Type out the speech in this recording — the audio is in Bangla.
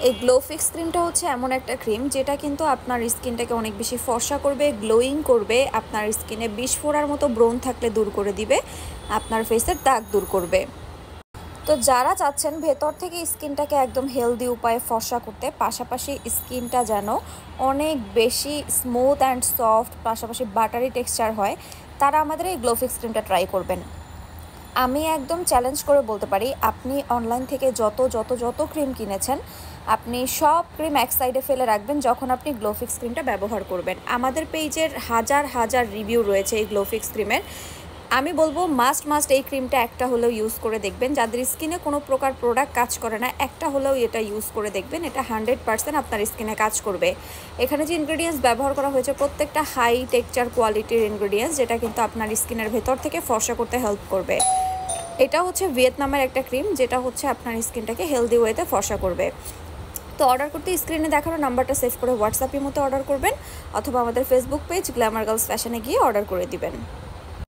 এই গ্লো ফিক্স ক্রিমটা হচ্ছে এমন একটা ক্রিম যেটা কিন্তু আপনার স্কিনটাকে অনেক বেশি ফর্সা করবে, গ্লোয়িং করবে, আপনার স্কিনে বিস্ফোরার মতো ব্রণ থাকলে দূর করে দিবে, আপনার ফেসের দাগ দূর করবে। তো যারা চাচ্ছেন ভেতর থেকে স্কিনটাকে একদম হেলদি উপায়ে ফর্সা করতে, পাশাপাশি স্কিনটা যেন অনেক বেশি স্মুথ অ্যান্ড সফট, পাশাপাশি বাটারি টেক্সচার হয়, তারা আমাদের এই গ্লো ফিক্স ক্রিমটা ট্রাই করবেন। আমি একদম চ্যালেঞ্জ করে বলতে পারি, আপনি অনলাইন থেকে যত যত যত ক্রিম কিনেছেন, আপনি সব ক্রিম এক সাইডে ফেলে রাখবেন যখন আপনি গ্লোফিক্স ক্রিমটা ব্যবহার করবেন। আমাদের পেজের হাজার হাজার রিভিউ রয়েছে এই গ্লোফিক্স ক্রিমের। আমি বলবো মাস্ট এই ক্রিমটা একটা হলেও ইউজ করে দেখবেন। যাদের স্কিনে কোনো প্রকার প্রোডাক্ট কাজ করে না, একটা হলেও এটা ইউজ করে দেখবেন। এটা 100% আপনার স্কিনে কাজ করবে। এখানে যে ইনগ্রেডিয়েন্টস ব্যবহার করা হয়েছে প্রত্যেকটা হাই টেক্সচার কোয়ালিটির ইনগ্রেডিয়েন্টস, যেটা কিন্তু আপনার স্কিনের ভেতর থেকে ফর্সা করতে হেল্প করবে। এটা হচ্ছে ভিয়েতনামের একটা ক্রিম, যেটা হচ্ছে আপনার স্কিনটাকে হেলদি ওয়েতে ফর্সা করবে। তো অর্ডার করতে স্ক্রিনে দেখানো নাম্বারটা সেভ করে হোয়াটসঅ্যাপের মতো অর্ডার করবেন, অথবা আমাদের ফেসবুক পেজ গ্ল্যামার গার্লস ফ্যাশনে গিয়ে অর্ডার করে দিবেন।